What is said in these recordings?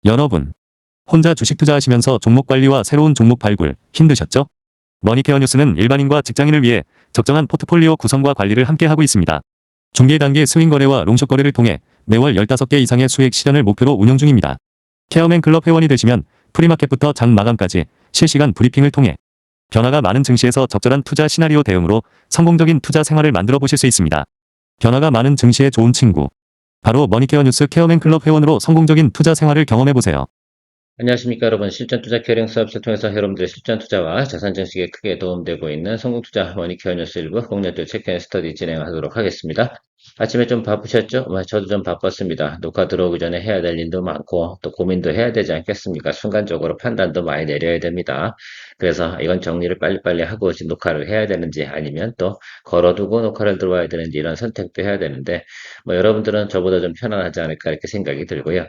여러분, 혼자 주식 투자하시면서 종목 관리와 새로운 종목 발굴 힘드셨죠? 머니케어 뉴스는 일반인과 직장인을 위해 적정한 포트폴리오 구성과 관리를 함께 하고 있습니다. 중개 단계 스윙 거래와 롱숏 거래를 통해 매월 15개 이상의 수익 실현을 목표로 운영 중입니다. 케어맨 클럽 회원이 되시면 프리마켓부터 장 마감까지 실시간 브리핑을 통해 변화가 많은 증시에서 적절한 투자 시나리오 대응으로 성공적인 투자 생활을 만들어 보실 수 있습니다. 변화가 많은 증시의 좋은 친구. 바로 머니케어 뉴스 케어맨 클럽 회원으로 성공적인 투자 생활을 경험해 보세요. 안녕하십니까 여러분. 실전 투자 케어링 수업을 통해서 여러분들의 실전 투자와 자산 증식에 크게 도움되고 있는 성공투자 머니케어 뉴스 일부 공략도 체크앤 스터디 진행하도록 하겠습니다. 아침에 좀 바쁘셨죠? 저도 좀 바빴습니다. 녹화 들어오기 전에 해야 될 일도 많고 또 고민도 해야 되지 않겠습니까? 순간적으로 판단도 많이 내려야 됩니다. 그래서 이건 정리를 빨리빨리 하고 지금 녹화를 해야 되는지 아니면 또 걸어두고 녹화를 들어와야 되는지 이런 선택도 해야 되는데 여러분들은 저보다 좀 편안하지 않을까 이렇게 생각이 들고요.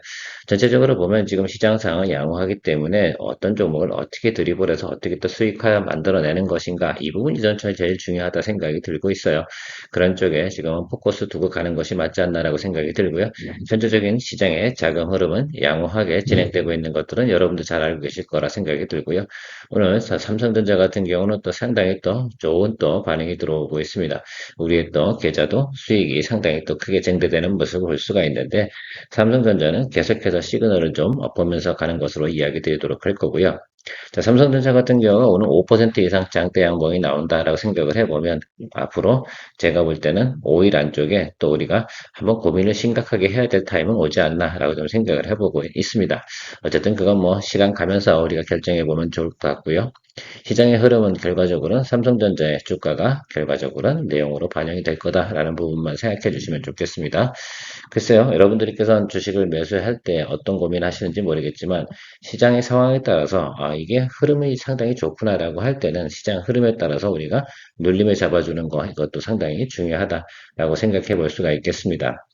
전체적으로 보면 지금 시장 상황은 양호하기 때문에 어떤 종목을 어떻게 드리블해서 어떻게 또 수익화 만들어내는 것인가 이 부분이 전 제일 중요하다 생각이 들고 있어요. 그런 쪽에 지금은 포커스 두고 가는 것이 맞지 않나라고 생각이 들고요. 전체적인 시장의 자금 흐름은 양호하게 진행되고 있는 것들은 여러분도 잘 알고 계실 거라 생각이 들고요. 오늘 삼성전자 같은 경우는 또 상당히 또 좋은 또 반응이 들어오고 있습니다. 우리의 또 계좌도 수익이 상당히 또 크게 증대되는 모습을 볼 수가 있는데 삼성전자는 계속해서 시그널을 좀 엿보면서 가는 것으로 이야기 드리도록 할 거고요. 자, 삼성전자 같은 경우 오늘 5% 이상 장대 양봉이 나온다라고 생각을 해보면 앞으로 제가 볼 때는 5일 안쪽에 또 우리가 한번 고민을 심각하게 해야 될 타임은 오지 않나라고 좀 생각을 해보고 있습니다. 어쨌든 그건 시간 가면서 우리가 결정해보면 좋을 것 같고요. 시장의 흐름은 결과적으로는 삼성전자의 주가가 결과적으로는 내용으로 반영이 될 거다라는 부분만 생각해 주시면 좋겠습니다. 글쎄요, 여러분들께서는 주식을 매수할 때 어떤 고민하시는지 모르겠지만 시장의 상황에 따라서 이게 흐름이 상당히 좋구나라고 할 때는 시장 흐름에 따라서 우리가 눌림을 잡아주는 거 이것도 상당히 중요하다라고 생각해 볼 수가 있겠습니다.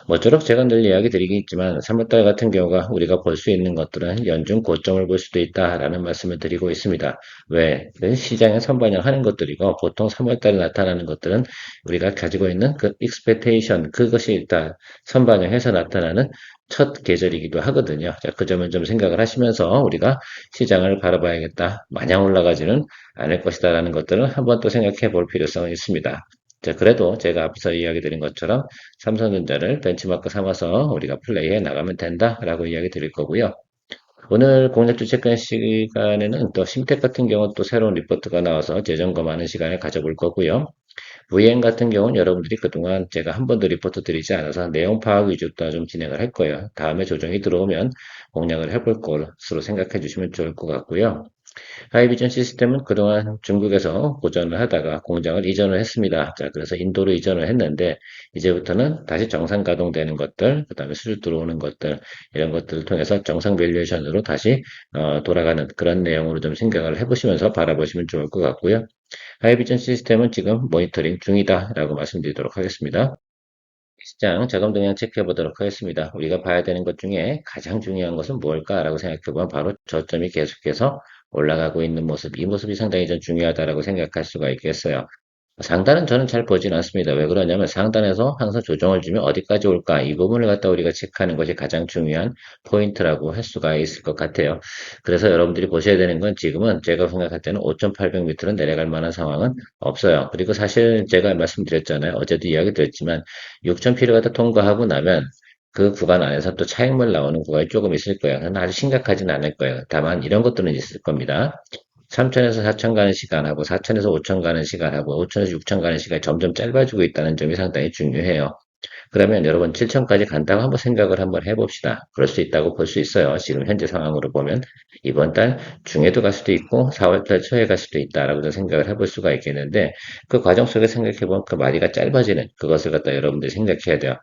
모쪼록 제가 늘 이야기 드리겠지만 3월달 같은 경우가 우리가 볼 수 있는 것들은 연중 고점을 볼 수도 있다라는 말씀을 드리고 있습니다. 왜? 그 시장에 선반영하는 것들이고 보통 3월달에 나타나는 것들은 우리가 가지고 있는 그 expectation 그것이 일단 선반영해서 나타나는 첫 계절이기도 하거든요. 자, 그 점을 좀 생각을 하시면서 우리가 시장을 바라봐야겠다. 마냥 올라가지는 않을 것이다라는 것들은 한번 또 생각해 볼 필요성이 있습니다. 자, 그래도 제가 앞서 이야기 드린 것처럼 삼성전자를 벤치마크 삼아서 우리가 플레이해 나가면 된다라고 이야기 드릴 거고요. 오늘 공략주 체크한 시간에는 또 심택 같은 경우 또 새로운 리포트가 나와서 재점검하는 시간을 가져볼 거고요. VN 같은 경우는 여러분들이 그동안 제가 한 번도 리포트 드리지 않아서 내용 파악 위주로 좀 진행을 할 거예요. 다음에 조정이 들어오면 공략을 해볼 것으로 생각해 주시면 좋을 것 같고요. 하이비전 시스템은 그동안 중국에서 고전을 하다가 공장을 이전을 했습니다. 자, 그래서 인도로 이전을 했는데 이제부터는 다시 정상 가동되는 것들, 그 다음에 수주 들어오는 것들 이런 것들을 통해서 정상 밸류에이션으로 다시 돌아가는 그런 내용으로 좀 생각을 해보시면서 바라보시면 좋을 것 같고요. 하이비전 시스템은 지금 모니터링 중이다라고 말씀드리도록 하겠습니다. 시장 자금 동향 체크해 보도록 하겠습니다. 우리가 봐야 되는 것 중에 가장 중요한 것은 뭘까라고 생각해 보면 바로 저점이 계속해서 올라가고 있는 모습, 이 모습이 상당히 좀 중요하다라고 생각할 수가 있겠어요. 상단은 저는 잘 보진 않습니다. 왜 그러냐면 상단에서 항상 조정을 주면 어디까지 올까 이 부분을 갖다 우리가 체크하는 것이 가장 중요한 포인트라고 할 수가 있을 것 같아요. 그래서 여러분들이 보셔야 되는 건 지금은 제가 생각할 때는 5,800m는 내려갈 만한 상황은 없어요. 그리고 사실 제가 말씀드렸잖아요. 어제도 이야기 드렸지만 6,000피를 갖다 통과하고 나면 그 구간 안에서 또 차익물 나오는 구간이 조금 있을 거예요. 그러나 아주 심각하지는 않을 거예요. 다만 이런 것들은 있을 겁니다. 3천에서 4천 가는 시간하고 4천에서 5천 가는 시간하고 5천에서 6천 가는 시간이 점점 짧아지고 있다는 점이 상당히 중요해요. 그러면 여러분 7천까지 간다고 한번 생각을 한번 해봅시다. 그럴 수 있다고 볼 수 있어요. 지금 현재 상황으로 보면 이번 달 중에도 갈 수도 있고 4월 달 초에 갈 수도 있다라고 생각을 해볼 수가 있겠는데 그 과정 속에 생각해보면 그 마디가 짧아지는 그것을 갖다 여러분들이 생각해야 돼요.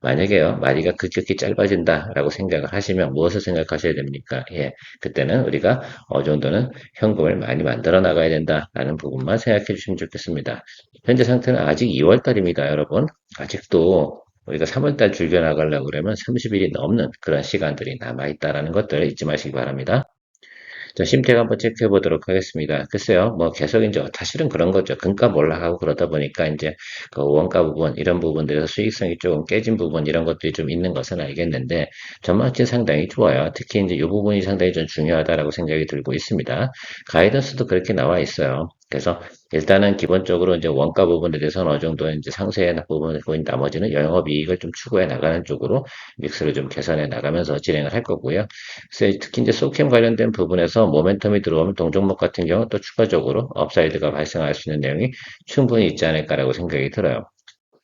만약에요, 마디가 급격히 짧아진다라고 생각을 하시면 무엇을 생각하셔야 됩니까? 예, 그때는 우리가 어느 정도는 현금을 많이 만들어 나가야 된다라는 부분만 생각해 주시면 좋겠습니다. 현재 상태는 아직 2월 달입니다, 여러분. 아직도 우리가 3월 달 줄겨 나가려고 그러면 30일이 넘는 그런 시간들이 남아 있다라는 것들 잊지 마시기 바랍니다. 자, 심택 한번 체크해 보도록 하겠습니다. 글쎄요, 뭐 계속 이제 사실은 그런 거죠. 금값 올라가고 그러다 보니까 이제 그 원가 부분, 이런 부분들에서 수익성이 조금 깨진 부분, 이런 것들이 좀 있는 것은 알겠는데, 전망치 상당히 좋아요. 특히 이제 이 부분이 상당히 좀 중요하다라고 생각이 들고 있습니다. 가이던스도 그렇게 나와 있어요. 그래서 일단은 기본적으로 이제 원가 부분에 대해서는 어느 정도 이제 상세한 부분을 보인 나머지는 영업이익을 좀 추구해 나가는 쪽으로 믹스를 좀 개선해 나가면서 진행을 할 거고요. 그래서 특히 이제 소캠 관련된 부분에서 모멘텀이 들어오면 동종목 같은 경우 또 추가적으로 업사이드가 발생할 수 있는 내용이 충분히 있지 않을까라고 생각이 들어요.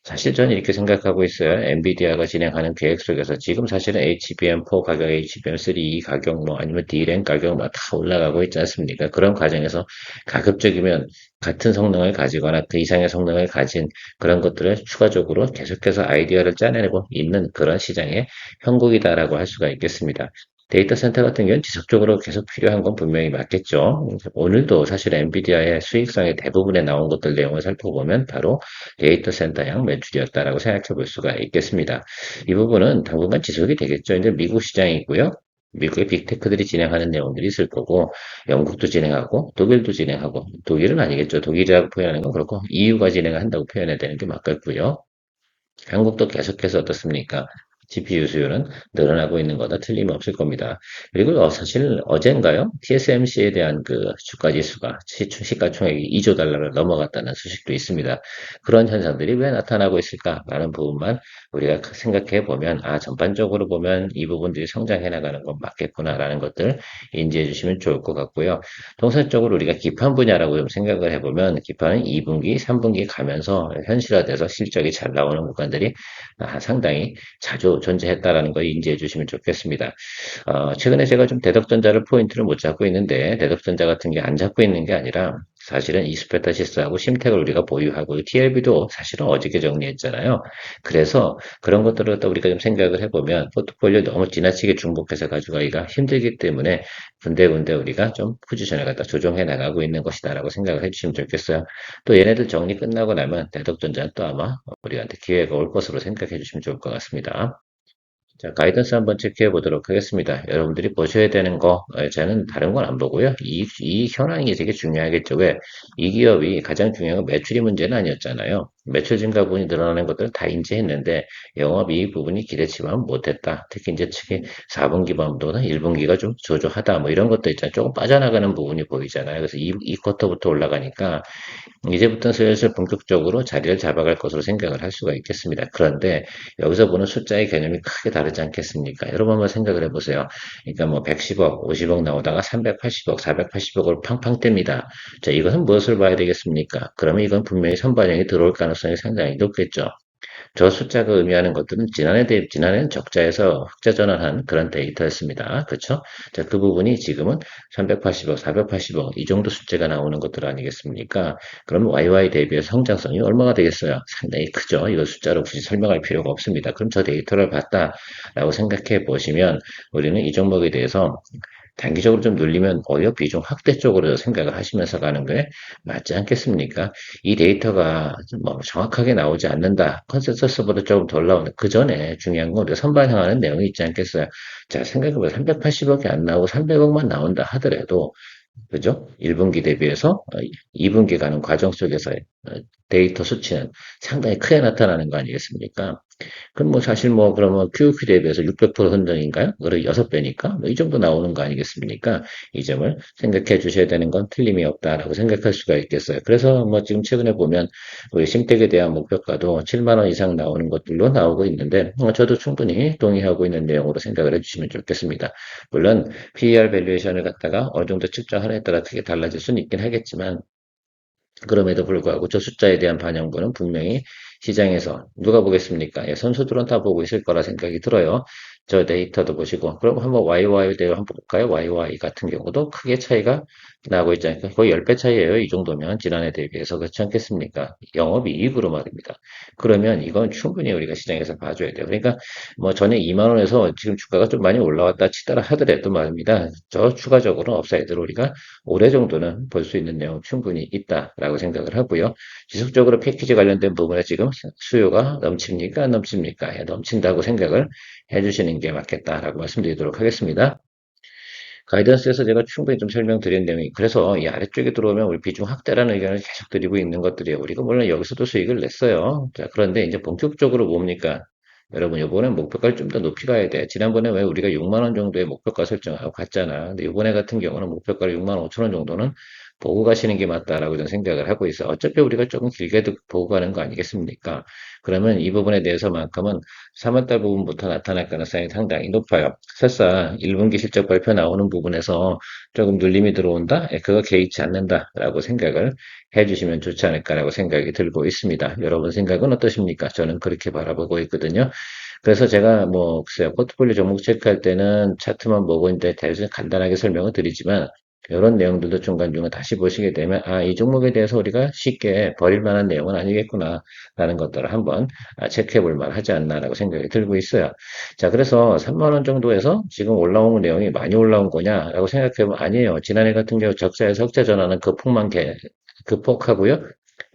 사실 저는 이렇게 생각하고 있어요. 엔비디아가 진행하는 계획 속에서 지금 사실은 HBM4 가격, HBM3 가격, 뭐 아니면 D램 가격 뭐 다 올라가고 있지 않습니까? 그런 과정에서 가급적이면 같은 성능을 가지거나 그 이상의 성능을 가진 그런 것들을 추가적으로 계속해서 아이디어를 짜내고 있는 그런 시장의 형국이다라고 할 수가 있겠습니다. 데이터 센터 같은 경우는 지속적으로 계속 필요한 건 분명히 맞겠죠. 오늘도 사실 엔비디아의 수익성의 대부분에 나온 것들 내용을 살펴보면 바로 데이터 센터형 매출이었다라고 생각해 볼 수가 있겠습니다. 이 부분은 당분간 지속이 되겠죠. 이제 미국 시장이고요. 미국의 빅테크들이 진행하는 내용들이 있을 거고, 영국도 진행하고, 독일도 진행하고, 독일은 아니겠죠. 독일이라고 표현하는 건 그렇고, EU가 진행을 한다고 표현해야 되는 게 맞겠고요. 한국도 계속해서 어떻습니까? GPU 수요는 늘어나고 있는 거다 틀림없을 겁니다. 그리고 사실 어젠가요? TSMC에 대한 그 주가 지수가 시가총액이 2조 달러를 넘어갔다는 소식도 있습니다. 그런 현상들이 왜 나타나고 있을까라는 부분만 우리가 생각해 보면 전반적으로 보면 이 부분들이 성장해 나가는 건 맞겠구나라는 것들 인지해 주시면 좋을 것 같고요. 동사적으로 우리가 기판 분야라고 좀 생각을 해보면 기판은 2분기, 3분기 가면서 현실화돼서 실적이 잘 나오는 구간들이 상당히 자주 존재했다라는 걸 인지해 주시면 좋겠습니다. 최근에 제가 좀 대덕전자를 포인트를 못 잡고 있는데 대덕전자 같은 게 안 잡고 있는 게 아니라 사실은 이스페타시스하고 심텍을 우리가 보유하고 TLB도 사실은 어저께 정리했잖아요. 그래서 그런 것들을 또 우리가 좀 생각을 해보면 포트폴리오 너무 지나치게 중복해서 가져가기가 힘들기 때문에 군데군데 우리가 좀 포지션을 갖다 조정해 나가고 있는 것이다라고 생각을 해주시면 좋겠어요. 또 얘네들 정리 끝나고 나면 대덕전자는 또 아마 우리한테 기회가 올 것으로 생각해 주시면 좋을 것 같습니다. 자, 가이던스 한번 체크해 보도록 하겠습니다. 여러분들이 보셔야 되는 거, 저는 다른 건 안 보고요. 이 현황이 되게 중요하겠죠. 왜? 이 기업이 가장 중요한 건 매출이 문제는 아니었잖아요. 매출 증가 부분이 늘어나는 것들은 다 인지했는데, 영업이익 부분이 기대치만 못했다. 특히 이제 특히 4분기 반도나 1분기가 좀 저조하다. 뭐 이런 것도 있잖아요. 조금 빠져나가는 부분이 보이잖아요. 그래서 이 쿼터부터 올라가니까, 이제부터 슬슬 본격적으로 자리를 잡아갈 것으로 생각을 할 수가 있겠습니다. 그런데 여기서 보는 숫자의 개념이 크게 다르지 않겠습니까? 여러분 한번 생각을 해보세요. 그러니까 뭐 110억, 50억 나오다가 380억, 480억을 팡팡 뗍니다. 자, 이것은 무엇을 봐야 되겠습니까? 그러면 이건 분명히 선반영이 들어올 가능성이 상당히 높겠죠. 저 숫자가 의미하는 것들은 지난해는 적자에서 흑자 전환한 그런 데이터였습니다. 그렇죠? 자, 그 부분이 지금은 380억, 480억 이 정도 숫자가 나오는 것들 아니겠습니까? 그럼 YY 대비해서 성장성이 얼마가 되겠어요? 상당히 크죠. 이거 숫자로 굳이 설명할 필요가 없습니다. 그럼 저 데이터를 봤다라고 생각해 보시면 우리는 이 종목에 대해서 단기적으로 좀 눌리면 오히려 비중 확대 쪽으로 생각을 하시면서 가는 게 맞지 않겠습니까? 이 데이터가 뭐 정확하게 나오지 않는다. 컨센서스보다 조금 덜 나오는 그 전에 중요한 건 우리가 선반영하는 내용이 있지 않겠어요? 자, 생각해보면 380억이 안 나오고 300억만 나온다 하더라도 그죠? 1분기 대비해서 2분기 가는 과정 속에서의 데이터 수치는 상당히 크게 나타나는 거 아니겠습니까? 그럼 뭐 사실 뭐 그러면 QOQ 대비해서 600% 선정인가요? 그리고 6배니까 뭐 이 정도 나오는 거 아니겠습니까? 이 점을 생각해 주셔야 되는 건 틀림이 없다라고 생각할 수가 있겠어요. 그래서 뭐 지금 최근에 보면 우리 심택에 대한 목표가도 7만 원 이상 나오는 것들로 나오고 있는데 저도 충분히 동의하고 있는 내용으로 생각을 해주시면 좋겠습니다. 물론 PER 밸류에이션을 갖다가 어느 정도 측정하느냐에 따라 크게 달라질 수는 있긴 하겠지만 그럼에도 불구하고 저 숫자에 대한 반영분은 분명히 시장에서 누가 보겠습니까? 예, 선수들은 다 보고 있을 거라 생각이 들어요. 저 데이터도 보시고 그럼 한번 YY 대로 한번 볼까요? YY 같은 경우도 크게 차이가 나고 있지 않습니까? 거의 10배 차이예요. 이 정도면 지난해 대비해서 그렇지 않겠습니까? 영업이익으로 말입니다. 그러면 이건 충분히 우리가 시장에서 봐줘야 돼요. 그러니까 뭐 전에 2만 원에서 지금 주가가 좀 많이 올라왔다 치더라 하더라도 말입니다. 저 추가적으로 업사이드로 우리가 올해 정도는 볼 수 있는 내용 충분히 있다라고 생각을 하고요. 지속적으로 패키지 관련된 부분에 지금 수요가 넘칩니까? 안 넘칩니까? 예, 넘친다고 생각을 해주시는 게 맞겠다라고 말씀드리도록 하겠습니다. 가이던스에서 제가 충분히 좀 설명드린 내용이 그래서 이 아래쪽에 들어오면 우리 비중 확대라는 의견을 계속 드리고 있는 것들이에요. 우리가 물론 여기서도 수익을 냈어요. 자, 그런데 이제 본격적으로 뭡니까? 여러분, 이번엔 목표가를 좀 더 높이 가야 돼. 지난번에 왜 우리가 6만 원 정도의 목표가 설정하고 갔잖아. 근데 이번에 같은 경우는 목표가를 6만 5천 원 정도는 보고 가시는 게 맞다라고 저는 생각을 하고 있어. 어차피 우리가 조금 길게 보고 가는 거 아니겠습니까? 그러면 이 부분에 대해서만큼은 3월달 부분부터 나타날 가능성이 상당히 높아요. 설사 1분기 실적 발표 나오는 부분에서 조금 눌림이 들어온다? 예, 그거 개의치 않는다라고 생각을 해주시면 좋지 않을까라고 생각이 들고 있습니다. 여러분 생각은 어떠십니까? 저는 그렇게 바라보고 있거든요. 그래서 제가 뭐, 글쎄요, 포트폴리오 종목 체크할 때는 차트만 보고 이제 대충 간단하게 설명을 드리지만, 이런 내용들도 중간중간 다시 보시게 되면, 아, 이 종목에 대해서 우리가 쉽게 버릴 만한 내용은 아니겠구나, 라는 것들을 한번 체크해 볼 만하지 않나라고 생각이 들고 있어요. 자, 그래서 3만 원 정도에서 지금 올라온 내용이 많이 올라온 거냐라고 생각해 보면 아니에요. 지난해 같은 경우 적자에서 흑자 전환은 극복하고요.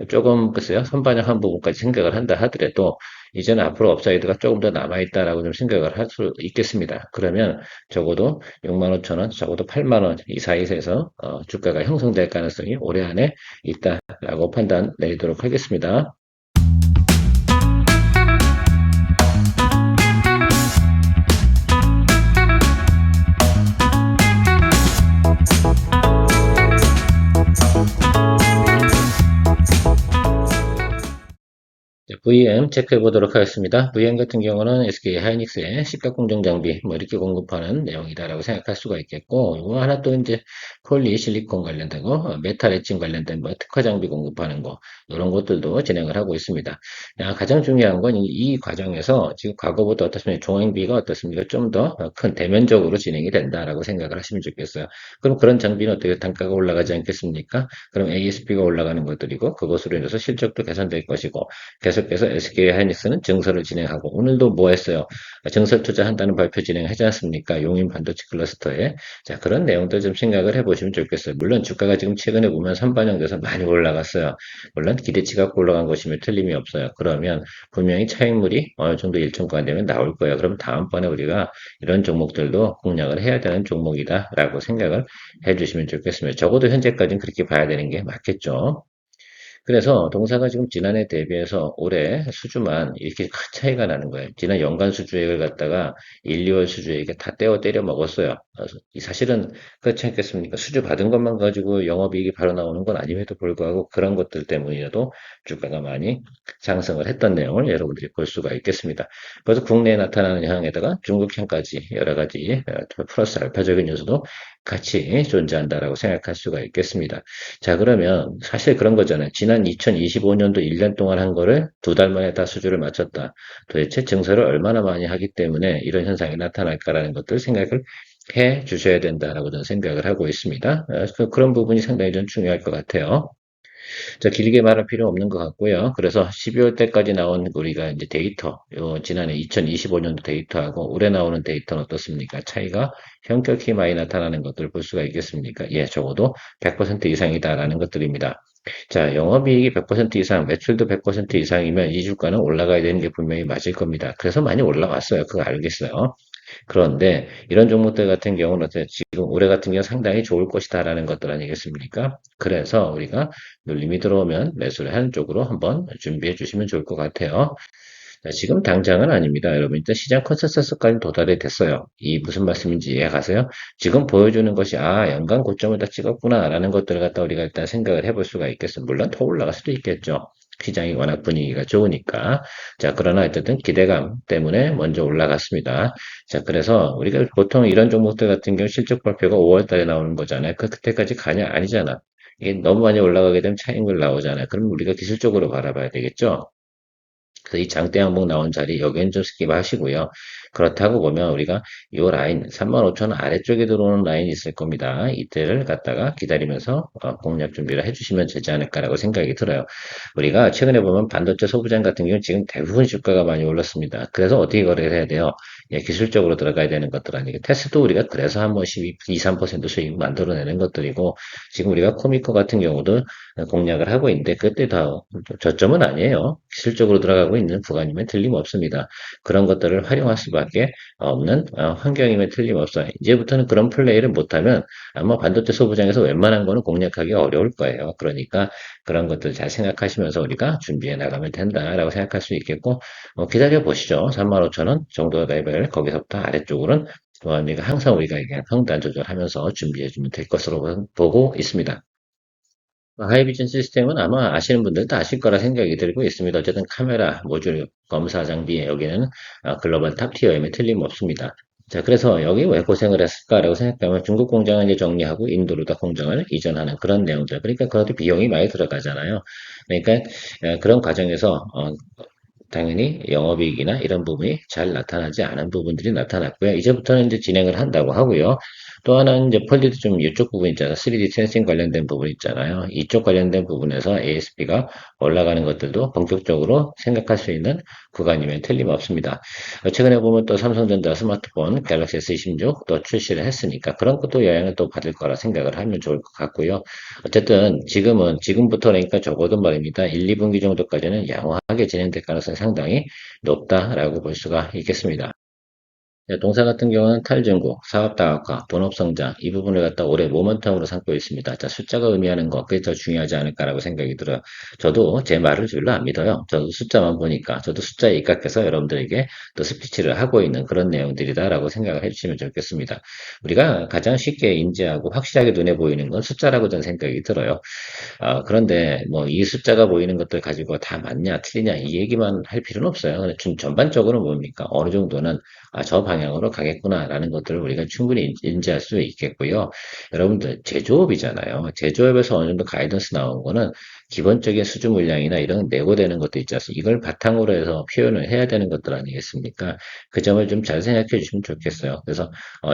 조금 글쎄요 선반영한 부분까지 생각을 한다 하더라도 이제는 앞으로 업사이드가 조금 더 남아있다라고 좀 생각을 할 수 있겠습니다. 그러면 적어도 6만 5천 원, 적어도 8만 원 이 사이에서 주가가 형성될 가능성이 올해 안에 있다라고 판단 내리도록 하겠습니다. VM 체크해 보도록 하겠습니다. VM 같은 경우는 SK 하이닉스의 시각 공정 장비 뭐 이렇게 공급하는 내용이다라고 생각할 수가 있겠고, 이거 하나 또 이제 폴리 실리콘 관련되고 메탈 에칭 관련된 뭐 특화 장비 공급하는 거 이런 것들도 진행을 하고 있습니다. 가장 중요한 건 이 과정에서 지금 과거보다 어떻습니까? 종횡비가 어떻습니까? 좀 더 큰 대면적으로 진행이 된다라고 생각을 하시면 좋겠어요. 그럼 그런 장비는 어떻게 단가가 올라가지 않겠습니까? 그럼 ASP가 올라가는 것들이고 그것으로 인해서 실적도 개선될 것이고 계속해서 SK 하이닉스는 증설을 진행하고 오늘도 뭐 했어요? 증설 투자한다는 발표 진행하지 않습니까? 용인 반도체 클러스터에. 자, 그런 내용들 좀 생각을 해보시면 좋겠어요. 물론 주가가 지금 최근에 보면 선반영돼서 많이 올라갔어요. 물론 기대치 갖고 올라간 것이면 틀림이 없어요. 그러면 분명히 차익물이 어느 정도 일정가 되면 나올 거예요. 그럼 다음번에 우리가 이런 종목들도 공략을 해야 되는 종목이다라고 생각을 해주시면 좋겠습니다. 적어도 현재까지는 그렇게 봐야 되는 게 맞겠죠. 그래서 동사가 지금 지난해 대비해서 올해 수주만 이렇게 큰 차이가 나는 거예요. 지난 연간 수주액을 갖다가 1, 2월 수주액에 다 떼어 때려 먹었어요. 그래서 사실은 그렇지 않겠습니까? 수주 받은 것만 가지고 영업이익이 바로 나오는 건 아님에도 불구하고 그런 것들 때문이라도 주가가 많이 상승을 했던 내용을 여러분들이 볼 수가 있겠습니다. 그래서 국내에 나타나는 향에다가 중국향까지 여러 가지 플러스 알파적인 요소도 같이 존재한다라고 생각할 수가 있겠습니다. 자, 그러면 사실 그런 거잖아요. 지난 2025년도 1년 동안 한 거를 2달 만에 다 수주를 마쳤다. 도대체 증설을 얼마나 많이 하기 때문에 이런 현상이 나타날까라는 것들 생각을 해 주셔야 된다라고 저는 생각을 하고 있습니다. 그런 부분이 상당히 좀 중요할 것 같아요. 자, 길게 말할 필요 없는 것 같고요. 그래서 12월 때까지 나온 우리가 이제 데이터, 지난해 2025년도 데이터하고 올해 나오는 데이터는 어떻습니까? 차이가 현격히 많이 나타나는 것들을 볼 수가 있겠습니까? 예, 적어도 100% 이상이다라는 것들입니다. 자, 영업이익이 100% 이상, 매출도 100% 이상이면 이 주가는 올라가야 되는 게 분명히 맞을 겁니다. 그래서 많이 올라왔어요. 그거 알겠어요. 그런데 이런 종목들 같은 경우는 어때요? 지금 올해 같은 경우 상당히 좋을 것이다라는 것들 아니겠습니까? 그래서 우리가 눌림이 들어오면 매수를 하는 쪽으로 한번 준비해 주시면 좋을 것 같아요. 자, 지금 당장은 아닙니다. 여러분, 일단 시장 컨센서스까지 도달이 됐어요. 이 무슨 말씀인지 이해가세요? 지금 보여주는 것이, 연간 고점을 다 찍었구나라는 것들을 갖다 우리가 일단 생각을 해볼 수가 있겠어요. 물론 더 올라갈 수도 있겠죠. 시장이 워낙 분위기가 좋으니까. 자, 그러나 어쨌든 기대감 때문에 먼저 올라갔습니다. 자, 그래서 우리가 보통 이런 종목들 같은 경우 실적 발표가 5월 달에 나오는 거잖아요. 그때까지 가냐? 아니잖아. 이게 너무 많이 올라가게 되면 차익물 나오잖아요. 그럼 우리가 기술적으로 바라봐야 되겠죠. 그래서 이 장대 항목 나온 자리 여기는 좀 스킵하시고요. 그렇다고 보면 우리가 이 라인 35,000원 아래쪽에 들어오는 라인이 있을 겁니다. 이때를 갖다가 기다리면서 공략 준비를 해주시면 되지 않을까라고 생각이 들어요. 우리가 최근에 보면 반도체 소부장 같은 경우는 지금 대부분 주가가 많이 올랐습니다. 그래서 어떻게 거래를 해야 돼요? 기술적으로 들어가야 되는 것들 아니고 테스트도 우리가 그래서 한 번씩 2, 3% 수익 만들어내는 것들이고 지금 우리가 코미코 같은 경우도 공략을 하고 있는데 그때 다 저점은 아니에요. 기술적으로 들어가고 있는 구간이면 틀림없습니다. 그런 것들을 활용할 수밖에 없는 환경이면 틀림없어요. 이제부터는 그런 플레이를 못하면 아마 반도체 소부장에서 웬만한 거는 공략하기 어려울 거예요. 그러니까 그런 것들 잘 생각하시면서 우리가 준비해 나가면 된다라고 생각할 수 있겠고 기다려 보시죠. 35,000원 정도 레벨 거기서부터 아래쪽으로는 우리가 항상 우리가 평단 조절하면서 준비해주면 될 것으로 보고 있습니다. 하이비전 시스템은 아마 아시는 분들 다 아실 거라 생각이 들고 있습니다. 어쨌든 카메라, 모듈, 검사 장비 여기는 글로벌 탑티어임에 틀림없습니다. 자, 그래서 여기 왜 고생을 했을까라고 생각하면 중국 공장을 이제 정리하고 인도로 다 공장을 이전하는 그런 내용들. 그러니까 그것도 비용이 많이 들어가잖아요. 그러니까 그런 과정에서 당연히 영업이익이나 이런 부분이 잘 나타나지 않은 부분들이 나타났고요. 이제부터는 이제 진행을 한다고 하고요. 또 하나는 이제 폴리드 좀 이쪽 부분 있잖아요. 3D 센싱 관련된 부분 있잖아요. 이쪽 관련된 부분에서 ASP가 올라가는 것들도 본격적으로 생각할 수 있는 구간이면 틀림없습니다. 최근에 보면 또 삼성전자 스마트폰 갤럭시 S26 또 출시를 했으니까 그런 것도 영향을 또 받을 거라 생각을 하면 좋을 것 같고요. 어쨌든 지금부터 그러니까 적어도 말입니다. 1, 2분기 정도까지는 양호하게 진행될 가능성이 상당히 높다라고 볼 수가 있겠습니다. 동사 같은 경우는 탈증국, 사업 다각화, 본업 성장 이 부분을 갖다 올해 모멘텀으로 삼고 있습니다. 자, 숫자가 의미하는 거 그게 더 중요하지 않을까라고 생각이 들어요. 저도 제 말을 별로 안 믿어요. 저도 숫자만 보니까 저도 숫자에 입각해서 여러분들에게 또 스피치를 하고 있는 그런 내용들이다라고 생각을 해주시면 좋겠습니다. 우리가 가장 쉽게 인지하고 확실하게 눈에 보이는 건 숫자라고 저는 생각이 들어요. 그런데 뭐 이 숫자가 보이는 것들 가지고 다 맞냐 틀리냐 이 얘기만 할 필요는 없어요. 근데 전반적으로 뭡니까? 어느 정도는 저 방향으로 가겠구나라는 것들을 우리가 충분히 인지할 수 있겠고요. 여러분들 제조업이잖아요. 제조업에서 어느 정도 가이던스 나온 거는 기본적인 수주 물량이나 이런 내고되는 것도 있지 않습니까? 이걸 바탕으로 해서 표현을 해야 되는 것들 아니겠습니까? 그 점을 좀 잘 생각해 주시면 좋겠어요. 그래서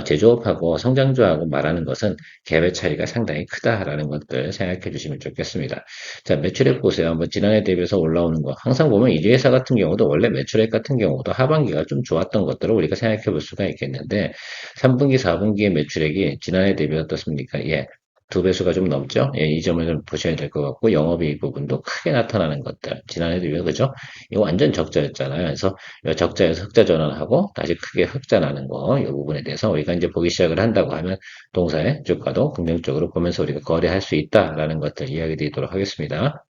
제조업하고 성장주하고 말하는 것은 갭의 차이가 상당히 크다라는 것들 생각해 주시면 좋겠습니다. 자, 매출액 보세요. 뭐 지난해 대비해서 올라오는 거. 항상 보면 이 회사 같은 경우도 원래 매출액 같은 경우도 하반기가 좀 좋았던 것들을 우리가 생각해 볼 수가 있겠는데 3분기, 4분기의 매출액이 지난해 대비 어떻습니까? 예. 두 배수가 좀 넘죠? 예, 이 점을 좀 보셔야 될 것 같고, 영업이익 부분도 크게 나타나는 것들. 지난해 대비, 그죠? 이거 완전 적자였잖아요. 그래서 이 적자에서 흑자 전환하고, 다시 크게 흑자 나는 거, 이 부분에 대해서 우리가 이제 보기 시작을 한다고 하면, 동사의 주가도 긍정적으로 보면서 우리가 거래할 수 있다라는 것들 이야기 드리도록 하겠습니다.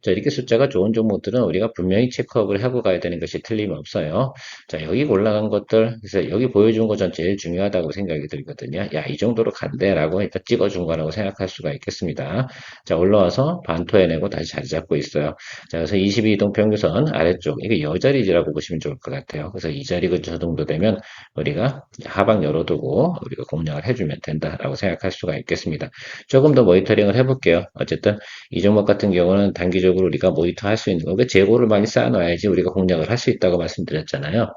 자, 이렇게 숫자가 좋은 종목들은 우리가 분명히 체크업을 하고 가야 되는 것이 틀림없어요. 자, 여기 올라간 것들, 그래서 여기 보여준 거 전 제일 중요하다고 생각이 들거든요. 야, 이 정도로 간대라고 일단 찍어준 거라고 생각할 수가 있겠습니다. 자, 올라와서 반토해내고 다시 자리 잡고 있어요. 자, 그래서 22이동 평균선 아래쪽, 이게 여자리지라고 보시면 좋을 것 같아요. 그래서 이 자리 근처 정도 되면 우리가 하방 열어두고 우리가 공략을 해주면 된다라고 생각할 수가 있겠습니다. 조금 더 모니터링을 해볼게요. 어쨌든 이 종목 같은 경우는 단기적으로 우리가 모니터 할 수 있는 거, 재고를 많이 쌓아놔야지 우리가 공략을 할 수 있다고 말씀드렸잖아요.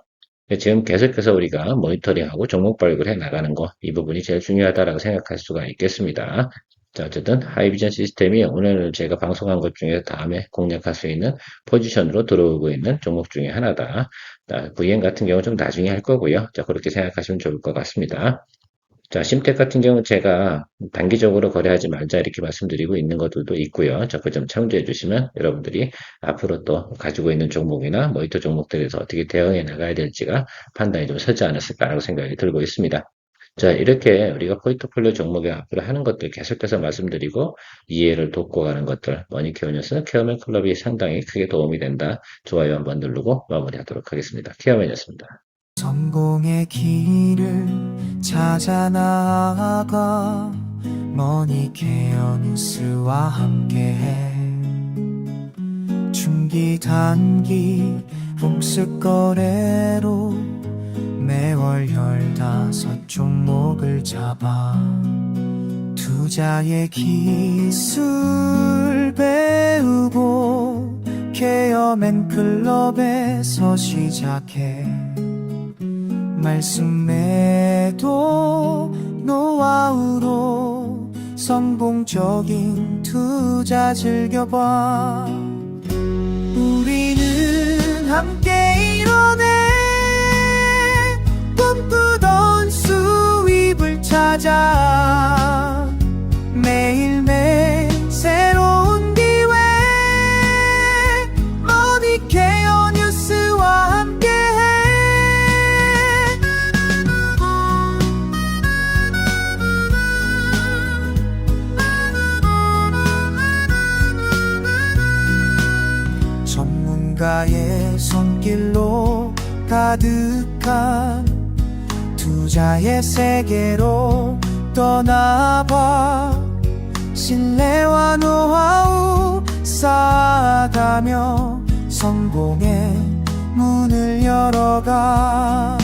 지금 계속해서 우리가 모니터링하고 종목 발굴해 나가는 거, 이 부분이 제일 중요하다라고 생각할 수가 있겠습니다. 자, 어쨌든 하이비전 시스템이 오늘 제가 방송한 것 중에 다음에 공략할 수 있는 포지션으로 들어오고 있는 종목 중에 하나다. VN 같은 경우는 좀 나중에 할 거고요. 자, 그렇게 생각하시면 좋을 것 같습니다. 자, 심택 같은 경우는 제가 단기적으로 거래하지 말자 이렇게 말씀드리고 있는 것들도 있고요. 그 점 참조해 주시면 여러분들이 앞으로 또 가지고 있는 종목이나 모니터 종목들에서 어떻게 대응해 나가야 될지가 판단이 좀 서지 않았을까라고 생각이 들고 있습니다. 자, 이렇게 우리가 포트폴리오 종목에 앞으로 하는 것들 계속해서 말씀드리고 이해를 돕고 가는 것들 머니케어 뉴스 케어맨 클럽이 상당히 크게 도움이 된다. 좋아요 한번 누르고 마무리하도록 하겠습니다. 케어맨이었습니다. 성공의 길을 찾아 나아가 머니케어 뉴스와 함께해 중기 단기 복습 거래로 매월 15종목을 잡아 투자의 기술 배우고 케어맨 클럽에서 시작해 말씀에도 노하우로 성공적인 투자 즐겨봐 우리는 함께 이뤄내 누군가의 손길로 가득한 투자의 세계로 떠나봐. 신뢰와 노하우 쌓아가며 성공의 문을 열어가.